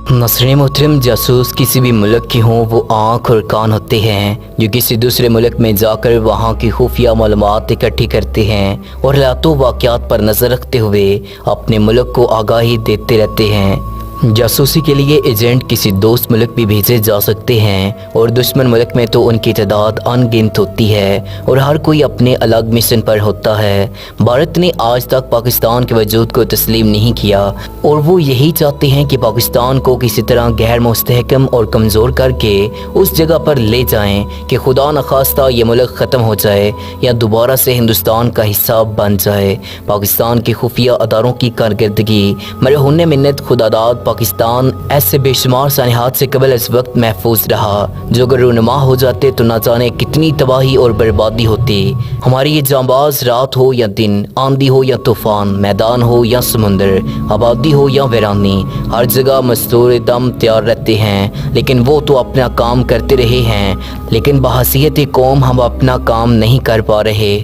नाज़रीन मोहतरम, जासूस किसी भी मुल्क के हों वो आँख और कान होते हैं जो किसी दूसरे मुल्क में जाकर वहाँ की खुफिया मालूमात इकट्ठी करते हैं और हालातों वाक़यात पर नज़र रखते हुए अपने मुल्क को आगाही देते रहते हैं। जासूसी के लिए एजेंट किसी दोस्त मुल्क भी भेजे जा सकते हैं और दुश्मन मुल्क में तो उनकी तादाद अनगिनत होती है और हर कोई अपने अलग मिशन पर होता है। भारत ने आज तक पाकिस्तान के वजूद को तस्लीम नहीं किया और वो यही चाहते हैं कि पाकिस्तान को किसी तरह गैर मुस्तहकम और कमज़ोर करके उस जगह पर ले जाएं कि खुदा न खास्ता ये मुल्क ख़त्म हो जाए या दोबारा से हिंदुस्तान का हिस्सा बन जाए। पाकिस्तान के खुफिया अदारों की कारकर्दगी मरहून मिन्नत खुदादाद पाकिस्तान ऐसे बेशुमार सानिहात से कबल इस वक्त महफूज रहा जो अगर रूनुमा हो जाते तो न जाने कितनी तबाही और बर्बादी होती। हमारी ये जांबाज रात हो या दिन, आंधी हो या तूफान, मैदान हो या समुंदर, आबादी हो या वीरानी, हर जगह मस्तूर दम तैयार रहते हैं। लेकिन वो तो अपना काम करते रहे हैं, लेकिन बहसीयत कौम हम अपना काम नहीं कर पा रहे।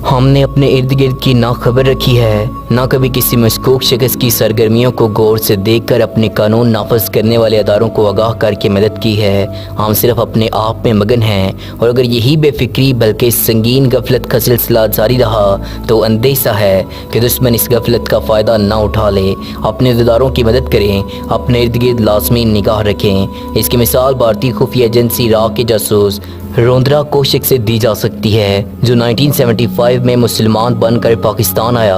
हमने अपने इर्द गिर्द की ना खबर रखी है, ना कभी किसी मशकूक शख्स की सरगर्मियों को गौर से देखकर अपने कानून नाफज करने वाले अदारों को आगाह करके मदद की है। हम सिर्फ अपने आप में मगन हैं और अगर यही बेफिक्री बल्कि संगीन गफलत का सिलसिला जारी रहा तो अंदेशा है कि दुश्मन इस गफलत का फ़ायदा ना उठा ले। अपने अदारों की मदद करें, अपने इर्द गिर्द लाजमी निगाह रखें। इसकी मिसाल भारतीय खुफिया एजेंसी रा के जासूस रोंदरा कोशिक से दी जा सकती है जो 1975 में मुसलमान बनकर पाकिस्तान आया।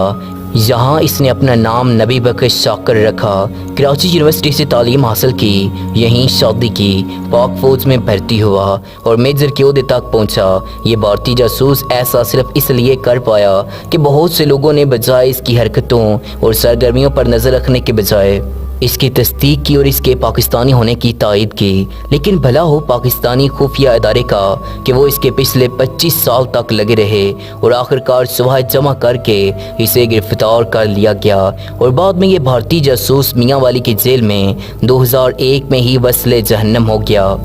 यहाँ इसने अपना नाम नबी बख्श शाकर रखा, कराची यूनिवर्सिटी से तालीम हासिल की, यहीं शादी की, पाक फौज में भर्ती हुआ और मेजर के ओहदे तक पहुँचा। ये भारतीय जासूस ऐसा सिर्फ इसलिए कर पाया कि बहुत से लोगों ने बजाय इसकी हरकतों और सरगर्मियों पर नज़र रखने के बजाय इसकी तस्दीक की और इसके पाकिस्तानी होने की तायद की। लेकिन भला हो पाकिस्तानी खुफिया इदारे का कि वो इसके पिछले 25 साल तक लगे रहे और आखिरकार सुबह जमा करके इसे गिरफ्तार कर लिया गया और बाद में ये भारतीय जासूस मियाँ वाली की जेल में 2001 में ही वस्ले जहन्नम हो गया।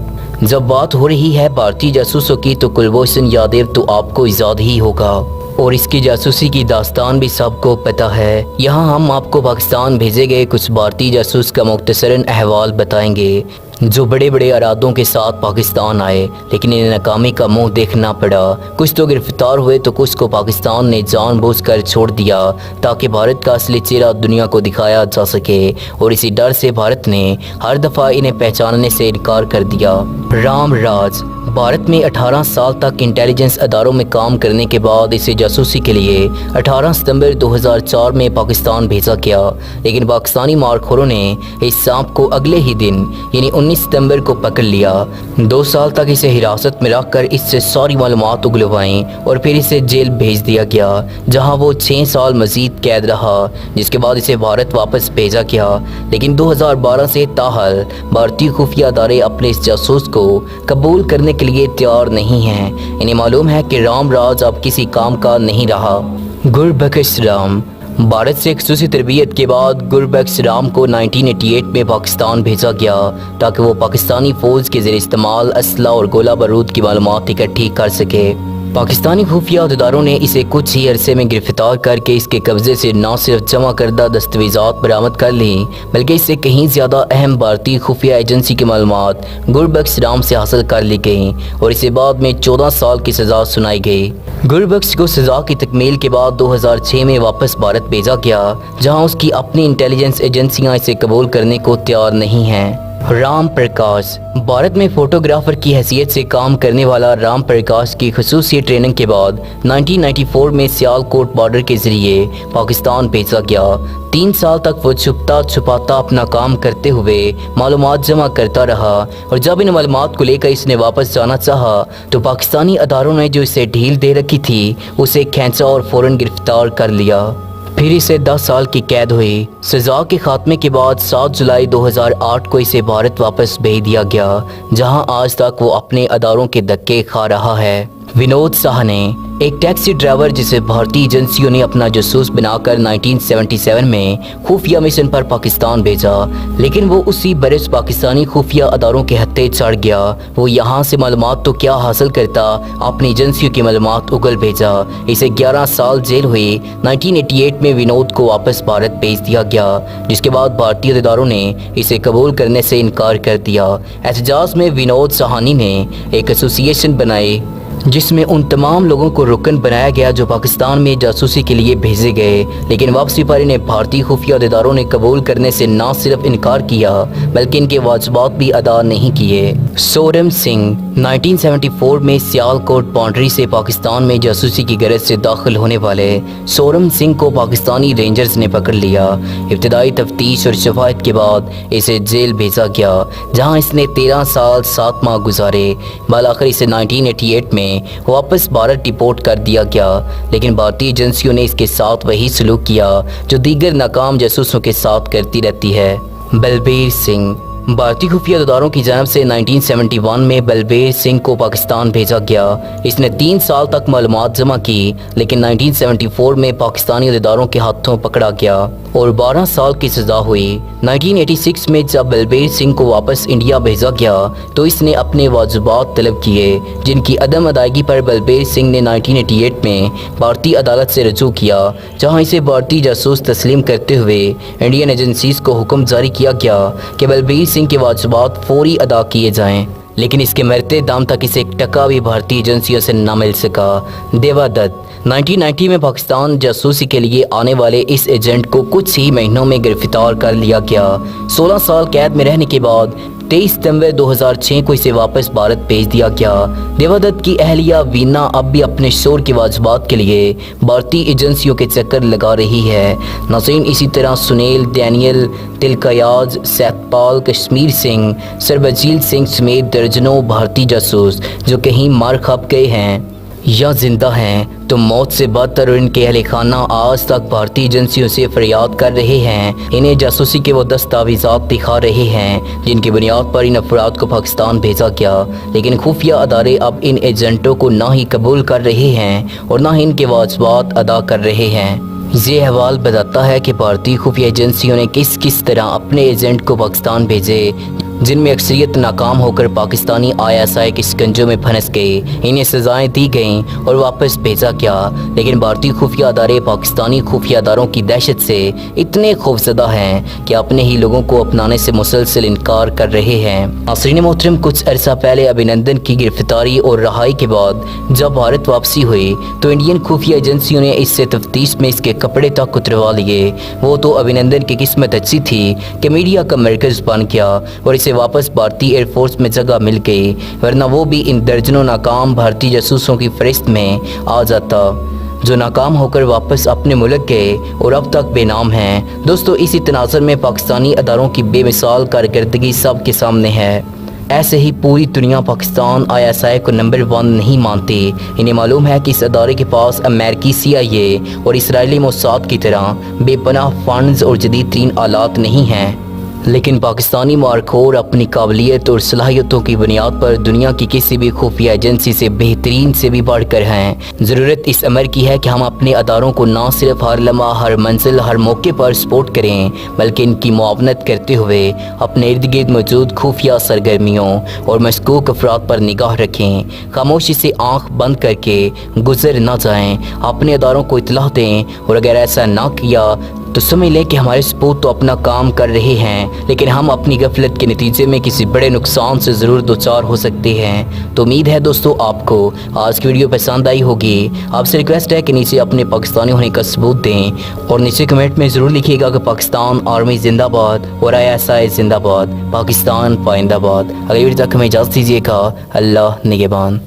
जब बात हो रही है भारतीय जासूसों की तो कुलभूषण यादव तो आपको याद ही होगा और इसकी जासूसी की दास्तान भी सबको पता है। यहाँ हम आपको पाकिस्तान भेजे गए कुछ भारतीय जासूस का मुख्तसरन अहवाल बताएंगे जो बड़े बड़े इरादों के साथ पाकिस्तान आए लेकिन इन्हें नाकामी का मुंह देखना पड़ा। कुछ तो गिरफ्तार हुए तो कुछ को पाकिस्तान ने जानबूझकर छोड़ दिया ताकि भारत का असली चेहरा दुनिया को दिखाया जा सके और इसी डर से भारत ने हर दफ़ा इन्हें पहचानने से इनकार कर दिया। राम राज भारत में 18 साल तक इंटेलिजेंस अदारों में काम करने के बाद इसे जासूसी के लिए 18 सितंबर 2004 में पाकिस्तान भेजा गया, लेकिन पाकिस्तानी मारखोरों ने इस सांप को अगले ही दिन यानी 19 सितंबर को पकड़ लिया। 2 साल तक इसे हिरासत में रखकर इससे सारी मालूमात उगलवाई और फिर इसे जेल भेज दिया गया जहां वो 6 साल मजीद कैद रहा, जिसके बाद इसे भारत वापस भेजा गया। लेकिन 2012 से ताहल भारतीय खुफिया अदारे अपने इस जासूस को कबूल करने के लिए तैयार नहीं हैं। इन्हें मालूम है कि राम राज अब किसी काम का नहीं रहा। गुरबख्श राम भारत से खसूसी तरबियत के बाद गुरबख्श राम को 1988 में पाकिस्तान भेजा गया ताकि वो पाकिस्तानी फ़ौज के ज़रिए इस्तेमाल असला और गोला बारूद की मालूमात इकट्ठी कर सके। पाकिस्तानी खुफिया अदारों ने इसे कुछ ही अरसे में गिरफ्तार करके इसके कब्ज़े से न सिर्फ जमा करदा दस्तावेज़ात बरामद कर ली बल्कि इससे कहीं ज़्यादा अहम भारतीय खुफिया एजेंसी की मालूमात गुरबख्श राम से हासिल कर ली गई और इसे बाद में 14 साल की सज़ा सुनाई गई। गुरबख्श को सज़ा की तकमील के बाद 2006 में वापस भारत भेजा गया जहाँ उसकी अपनी इंटेलिजेंस एजेंसियाँ इसे कबूल करने को तैयार नहीं हैं। राम प्रकाश भारत में फोटोग्राफर की हैसियत से काम करने वाला राम प्रकाश की खुसूसी ट्रेनिंग के बाद 1994 में सियालकोट बॉर्डर के जरिए पाकिस्तान भेजा गया। 3 साल तक वो छुपता छुपाता अपना काम करते हुए मालूमात जमा करता रहा और जब इन मालूमात को लेकर इसने वापस जाना चाहा तो पाकिस्तानी अदारों ने जो इसे ढील दे रखी थी उसे खींचा और फ़ौरन गिरफ्तार कर लिया। फिर इसे 10 साल की कैद हुई। सज़ा के खात्मे के बाद 7 जुलाई 2008 को इसे भारत वापस भेज दिया गया जहां आज तक वो अपने अदारों के धक्के खा रहा है। विनोद साहा ने एक टैक्सी ड्राइवर जिसे भारतीय एजेंसियों ने अपना जासूस बनाकर 1977 में खुफिया मिशन पर पाकिस्तान भेजा, लेकिन वो उसी बरस पाकिस्तानी खुफिया अदारों के हत्थे चढ़ गया। वो यहाँ से मालूमात तो क्या हासिल करता, अपनी एजेंसियों की मालूमात उगल भेजा। इसे 11 साल जेल हुई। 1988 में विनोद को वापस भारत भेज दिया गया, जिसके बाद भारतीय अदारों ने इसे कबूल करने से इनकार कर दिया। एहतजाज में विनोद साहानी ने एक एसोसिएशन बनाई जिसमें उन तमाम लोगों को रुकन बनाया गया जो पाकिस्तान में जासूसी के लिए भेजे गए, लेकिन वापसी पर इन्हें भारतीय खुफिया इदारों ने कबूल करने से न सिर्फ इनकार किया बल्कि इनके वाजिबात भी अदा नहीं किए। सोरम सिंह 1974 में सियालकोट बाउंड्री से पाकिस्तान में जासूसी की गरज से दाखिल होने वाले सोरम सिंह को पाकिस्तानी रेंजर्स ने पकड़ लिया। इब्तदाई तफ्तीश और शफायत के बाद इसे जेल भेजा गया, जहाँ इसने 13 साल 7 माह गुजारे। बालाखिर इसे 1988 में वापस भारत डिपोर्ट कर दिया गया, लेकिन भारतीय एजेंसियों ने इसके साथ वही सलूक किया जो दीगर नाकाम जासूसों के साथ करती रहती है। बलबीर सिंह भारतीय खुफिया इदारों की जानब से 1971 में बलबीर सिंह को पाकिस्तान भेजा गया। इसने 3 साल तक मालूमात जमा की, लेकिन 1974 में पाकिस्तानी इदारों के हाथों पकड़ा गया और 12 साल की सज़ा हुई। 1986 में जब बलबीर सिंह को वापस इंडिया भेजा गया तो इसने अपने वाजिबात तलब किए, जिनकी अदम अदायगी पर बलबीर सिंह ने 1988 में भारतीय अदालत से रजू किया, जहां इसे भारतीय जासूस तस्लीम करते हुए इंडियन एजेंसीज को हुक्म जारी किया गया कि बलबीर सिंह के वाजिबात फौरी अदा किए जाएं, लेकिन इसके मरते दम तक इसे 1 टका भी भारतीय एजेंसियों से न मिल सका। देवादत्त 1990 में पाकिस्तान जासूसी के लिए आने वाले इस एजेंट को कुछ ही महीनों में गिरफ्तार कर लिया गया। 16 साल कैद में रहने के बाद 23 सितंबर 2006 को इसे वापस भारत भेज दिया गया। देवादत्त की अहलिया वीना अब भी अपने शोर के वाजिबात के लिए भारतीय एजेंसियों के चक्कर लगा रही है। नाज़रीन, इसी तरह सुनील, डैनियल, तिलकयाज, सैतपाल, कश्मीर सिंह, सरबजील सिंह समेत दर्जनों भारतीय जासूस जो कहीं मार खप गए हैं या जिंदा हैं तो मौत से बदतर और इनके अहले खाना आज तक भारतीय एजेंसियों से फरियाद कर रहे हैं। इन्हें जासूसी के वो दस्तावेजात दिखा रहे हैं जिनकी बुनियाद पर इन अफराद को पाकिस्तान भेजा गया, लेकिन खुफिया अदारे अब इन एजेंटों को ना ही कबूल कर रहे हैं और ना ही इनके वाजिबात अदा कर रहे हैं। ये अहवाल बताता है कि भारतीय खुफिया एजेंसियों ने किस किस तरह अपने एजेंट को पाकिस्तान भेजे, जिनमें अक्सरियत नाकाम होकर पाकिस्तानी ISI के शिकंजों में फंस गए। इन्हें सजाएं दी गईं और वापस भेजा गया, लेकिन भारतीय खुफिया अदारे पाकिस्तानी खुफिया अदारों की दहशत से इतने खौफजदा हैं कि अपने ही लोगों को अपनाने से मुसलसल इनकार कर रहे हैं। नाज़रीन मोहतरम, कुछ अरसा पहले अभिनंदन की गिरफ्तारी और रहाई के बाद जब भारत वापसी हुई तो इंडियन खुफिया एजेंसियों ने इससे तफ्तीश में इसके कपड़े तक उतरवा लिए। वो तो अभिनंदन की किस्मत अच्छी थी कि मीडिया का मरकज़ बन गया और इसे वापस भारतीय एयरफोर्स में जगह मिल गई, वरना वो भी इन दर्जनों नाकाम भारतीय जासूसों की फहरिस्त में आ जाता जो नाकाम होकर वापस अपने मुल्क गए और अब तक बेनाम हैं। दोस्तों, इसी तनाज़ुर में पाकिस्तानी अदारों की बेमिसाल कारकर्दगी सबके सामने है। ऐसे ही पूरी दुनिया पाकिस्तान ISI को नंबर 1 नहीं मानती। इन्हें मालूम है कि इस अदारे के पास अमेरिकी CIA और इसराइली मोसाद की तरह बेपनाह फंड्स और जदीद तरीन आलात नहीं हैं, लेकिन पाकिस्तानी मारखोर अपनी काबिलियत और सलाहियतों की बुनियाद पर दुनिया की किसी भी खुफिया एजेंसी से बेहतरीन से भी बढ़कर हैं। ज़रूरत इस अमर की है कि हम अपने अदारों को न सिर्फ हर लम्हा, हर मंजिल, हर मौके पर सपोर्ट करें, बल्कि इनकी मुआवनत करते हुए अपने इर्द गिर्द मौजूद खुफिया सरगर्मियों और मशकूक अफराद पर निगाह रखें। खामोशी से आँख बंद करके गुजर न जाएँ, अपने अदारों को इतला दें और अगर ऐसा ना किया तो समझ लें कि हमारे सपूत तो अपना काम कर रहे हैं, लेकिन हम अपनी गफलत के नतीजे में किसी बड़े नुकसान से ज़रूर दोचार हो सकते हैं। तो उम्मीद है दोस्तों आपको आज की वीडियो पसंद आई होगी। आपसे रिक्वेस्ट है कि नीचे अपने पाकिस्तानी होने का सबूत दें और नीचे कमेंट में ज़रूर लिखिएगा कि पाकिस्तान आर्मी जिंदाबाद और ISI जिंदाबाद, पाकिस्तान पाइंदाबाद। अगली वीडियो तक हमें इजाज़त दीजिएगा। अल्लाह निगहबान।